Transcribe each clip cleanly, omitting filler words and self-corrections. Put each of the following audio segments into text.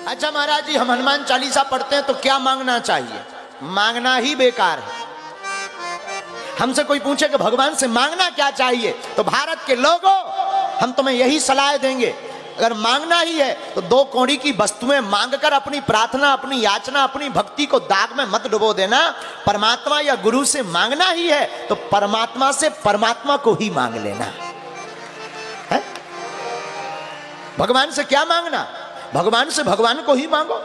अच्छा महाराज जी, हम हनुमान चालीसा पढ़ते हैं तो क्या मांगना चाहिए? मांगना ही बेकार है। हमसे कोई पूछे कि भगवान से मांगना क्या चाहिए, तो भारत के लोगों हम तुम्हें यही सलाह देंगे, अगर मांगना ही है तो 2 कौड़ी की वस्तुएं मांगकर अपनी प्रार्थना, अपनी याचना, अपनी भक्ति को दाग में मत डुबो देना। परमात्मा या गुरु से मांगना ही है तो परमात्मा से परमात्मा को ही मांग लेना है। भगवान से क्या मांगना? भगवान से भगवान को ही मांगो।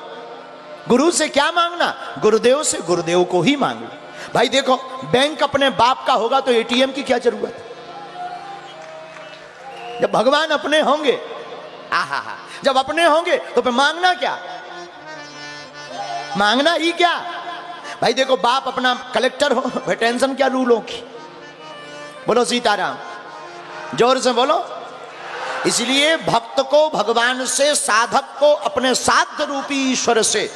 गुरु से क्या मांगना? गुरुदेव से गुरुदेव को ही मांगो। भाई देखो, बैंक अपने बाप का होगा तो एटीएम की क्या जरूरत है? जब भगवान अपने होंगे, आहा, जब अपने होंगे तो फिर मांगना क्या? मांगना ही क्या? भाई देखो, बाप अपना कलेक्टर हो, भाई टेंशन क्या रूलों की? बोलो सीताराम, जोर से बोलो। इसलिए भक्त को भगवान से, साधक को अपने साध्य रूपी ईश्वर से,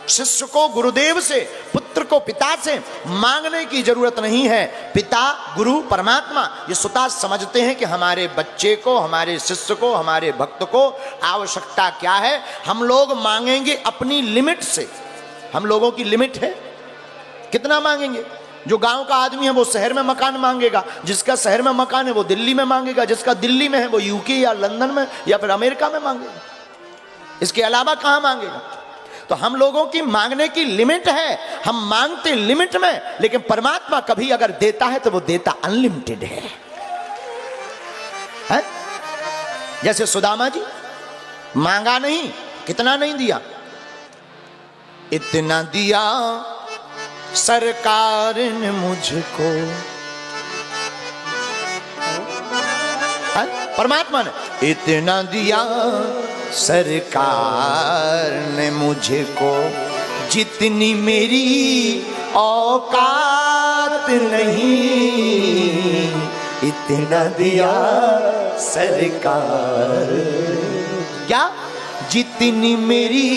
शिष्य को गुरुदेव से, पुत्र को पिता से मांगने की जरूरत नहीं है। पिता, गुरु, परमात्मा ये स्वतः समझते हैं कि हमारे बच्चे को, हमारे शिष्य को, हमारे भक्त को आवश्यकता क्या है। हम लोग मांगेंगे अपनी लिमिट से। हम लोगों की लिमिट है, कितना मांगेंगे? जो गांव का आदमी है वो शहर में मकान मांगेगा, जिसका शहर में मकान है वो दिल्ली में मांगेगा, जिसका दिल्ली में है वो यूके या लंदन में या फिर अमेरिका में मांगेगा। इसके अलावा कहां मांगेगा? तो हम लोगों की मांगने की लिमिट है, हम मांगते लिमिट में, लेकिन परमात्मा कभी अगर देता है तो वो देता अनलिमिटेड है? जैसे सुदामा जी मांगा नहीं, कितना नहीं दिया? इतना दिया सरकार ने मुझको, परमात्मा ने इतना दिया सरकार ने मुझको, जितनी मेरी औकात नहीं, इतना दिया सरकार। क्या? जितनी मेरी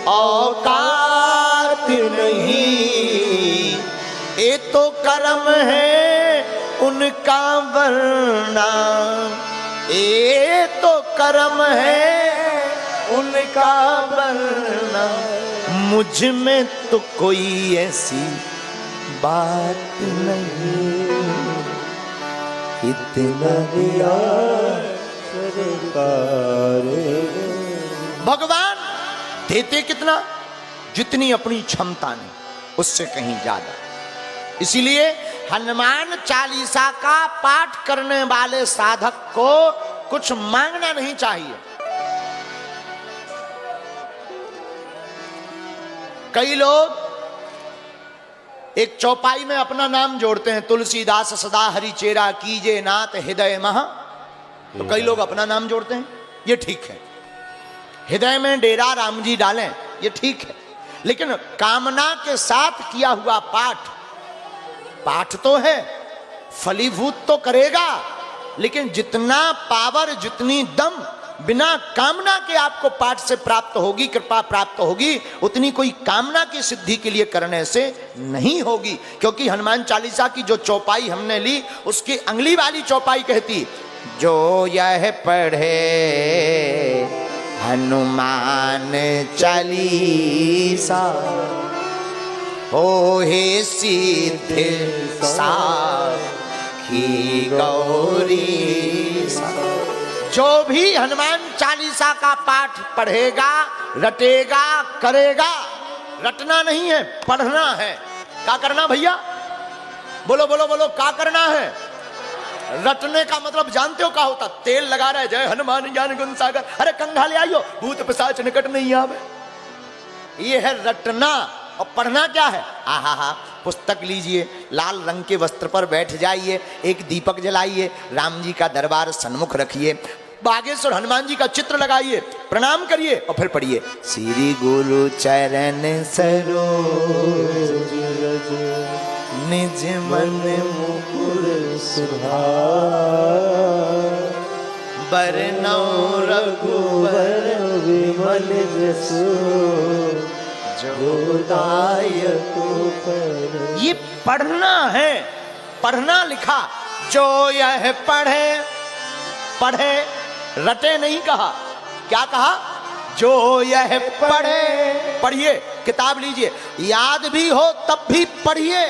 औकात नहीं, ये तो कर्म है उनका वरना, ये तो कर्म है उनका वरना, मुझ में तो कोई ऐसी बात नहीं, इतना दिया सरकार। भगवान देते कितना? जितनी अपनी क्षमता ने, उससे कहीं ज्यादा। इसीलिए हनुमान चालीसा का पाठ करने वाले साधक को कुछ मांगना नहीं चाहिए। कई लोग एक चौपाई में अपना नाम जोड़ते हैं, तुलसीदास सदा हरि चेरा कीजे नाथ हृदय महा। तो कई लोग अपना नाम जोड़ते हैं, ये ठीक है। हृदय में डेरा राम जी डालें, ये ठीक है। लेकिन कामना के साथ किया हुआ पाठ, पाठ तो है, फलीभूत तो करेगा, लेकिन जितना पावर, जितनी दम बिना कामना के आपको पाठ से प्राप्त होगी, कृपा प्राप्त होगी, उतनी कोई कामना की सिद्धि के लिए करने से नहीं होगी। क्योंकि हनुमान चालीसा की जो चौपाई हमने ली, उसकी अंगली वाली चौपाई कहती, जो यह पढ़े हनुमान चालीसा, हो हे सिद्ध साखी गौरी सा। जो भी हनुमान चालीसा का पाठ पढ़ेगा, रटेगा, करेगा, रटना नहीं है, पढ़ना है। क्या करना भैया? बोलो बोलो बोलो, क्या करना है? रटने का मतलब जानते हो क्या होता? तेल लगा रहे, जय हनुमान ज्ञान गुण सागर, अरे कंघा ले आइयो, भूत पिशाच निकट नहीं आवे। ये है रटना। और पढ़ना क्या है? आहा, पुस्तक लीजिए, लाल रंग के वस्त्र पर बैठ जाइए, एक दीपक जलाइए, राम जी का दरबार सन्मुख रखिए, बागेश्वर हनुमान जी का चित्र लगाइए, प्रणाम करिए और फिर पढ़िए, श्री गुरु चरण सरोज रज निज मन मुकुर सुधार, बरनौ रघुवर विमल जसु, ये पढ़ना है, पढ़ना लिखा। जो यह पढ़े, पढ़े, रटे नहीं कहा। क्या कहा? जो यह पढ़े, पढ़िए, किताब लीजिए, याद भी हो तब भी पढ़िए।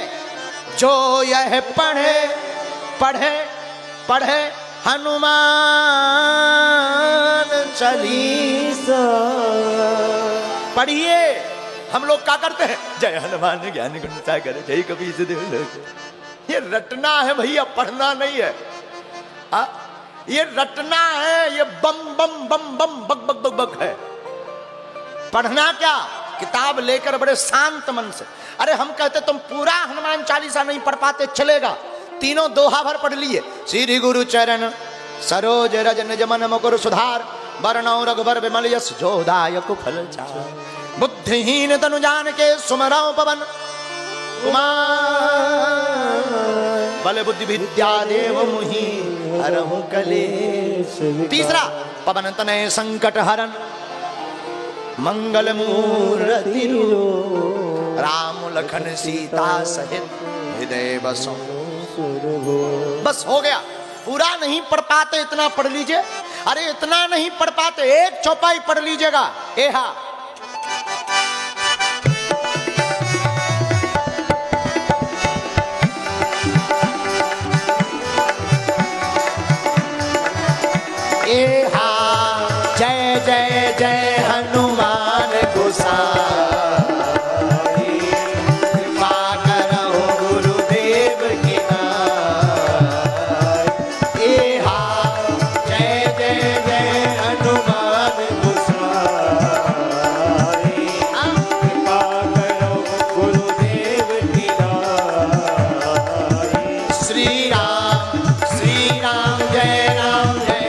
जो यह पढ़े, पढ़े पढ़े हनुमान चालीसा, पढ़िए। हम लोग क्या करते हैं, जय हनुमान ज्ञान गुण सागर जय कबीर देव। ये रटना है भैया, पढ़ना नहीं है। ये रटना है, ये बम बम बम बम बक बक बक बक है। पढ़ना क्या, किताब लेकर बड़े शांत मन से। अरे हम कहते तुम पूरा हनुमान चालीसा नहीं पढ़ पाते, चलेगा, तीनों दोहा भर पढ़ लिए। श्री गुरु चरण सरोज रज निज मन मुकुर सुधार, वरणौ रघुबर विमल यश जोदायक फल चार। बुद्धिहीन तनु जान के सुमरौ पवन कुमार, बल बुद्धि विद्या देव मुहि हरहु कलेश। तीसरा, पवन तनय संकट हरन मंगल मूर्ति, राम लखन सीता सहित हृदय बसो। बस हो गया, पूरा नहीं पढ़ पाते इतना पढ़ लीजिए। अरे इतना नहीं पढ़ पाते, एक चौपाई पढ़ लीजिएगा। एहा जय जय जय हनुमान गोसाई, कृपा करहु गुरुदेव की नाई। एहा जय जय जय हनुमान गोसाई, कृपा करहु गुरुदेव की नाई। श्री राम जय राम जय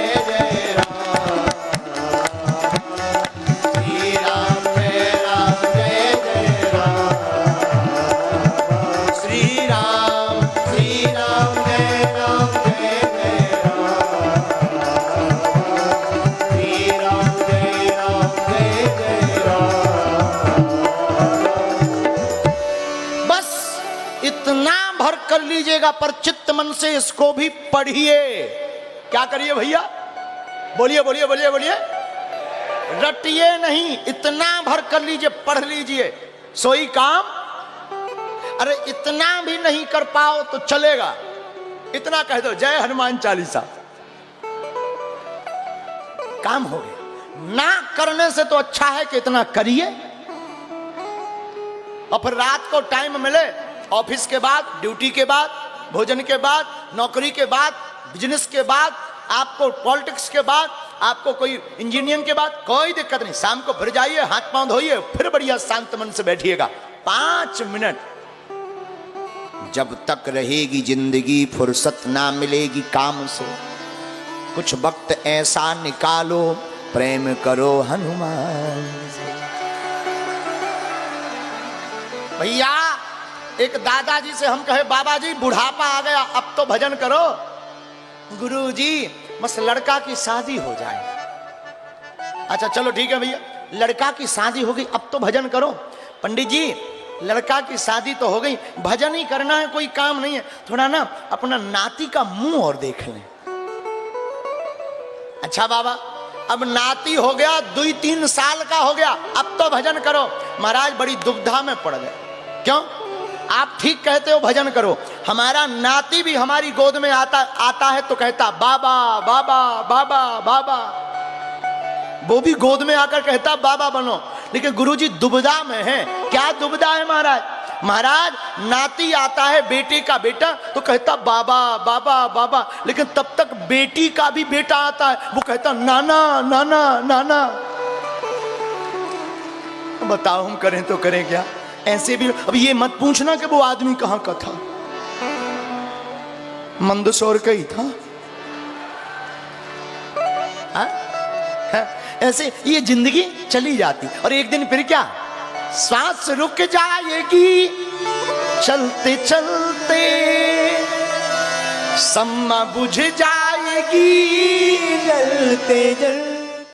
कर लीजिएगा, पर चित्त मन से इसको भी पढ़िए। क्या करिए भैया, बोलिए बोलिए बोलिए बोलिए, रटिए नहीं, इतना भर कर लीजिए, पढ़ लीजिए, सोई काम। अरे इतना भी नहीं कर पाओ तो चलेगा, इतना कह दो जय हनुमान चालीसा, काम हो गया। ना करने से तो अच्छा है कि इतना करिए। और फिर रात को टाइम मिले, ऑफिस के बाद, ड्यूटी के बाद, भोजन के बाद, नौकरी के बाद, बिजनेस के बाद, आपको पॉलिटिक्स के बाद, आपको कोई इंजीनियरिंग के बाद, कोई दिक्कत नहीं, शाम को फिर जाइए, हाथ पांव धोइए, फिर बढ़िया शांत मन से बैठिएगा 5 मिनट। जब तक रहेगी जिंदगी, फुर्सत ना मिलेगी काम से, कुछ वक्त ऐसा निकालो, प्रेम करो हनुमान से। भैया एक दादाजी से हम कहे, बाबा जी बुढ़ापा आ गया, अब तो भजन करो। गुरुजी बस लड़का की शादी हो जाए। अच्छा चलो ठीक है भैया, लड़का की शादी हो गई, अब तो भजन करो। पंडित जी लड़का की शादी तो हो गई, भजन ही करना है, कोई काम नहीं है, थोड़ा ना अपना नाती का मुंह और देख लें। अच्छा बाबा अब नाती हो गया, 2-3 साल का हो गया, अब तो भजन करो। महाराज बड़ी दुविधा में पड़ गए। क्यों? आप ठीक कहते हो, भजन करो। हमारा नाती भी हमारी गोद में आता है तो कहता बाबा बाबा बाबा बाबा, वो भी गोद में आकर कहता बाबा बनो। लेकिन गुरुजी दुविधा में है। क्या दुविधा है महाराज? महाराज नाती आता है, बेटे का बेटा, तो कहता बाबा बाबा बाबा, लेकिन तब तक बेटी का भी बेटा आता है, वो कहता नाना नाना नाना। बताओ हम करें तो करें क्या? ऐसे भी अब ये मत पूछना कि वो आदमी कहां का था, मंदसौर का ही था। ऐसे ये जिंदगी चली जाती, और एक दिन फिर क्या, सांस रुक जाएगी चलते चलते, सम्मा बुझ जाएगी जलते जलते।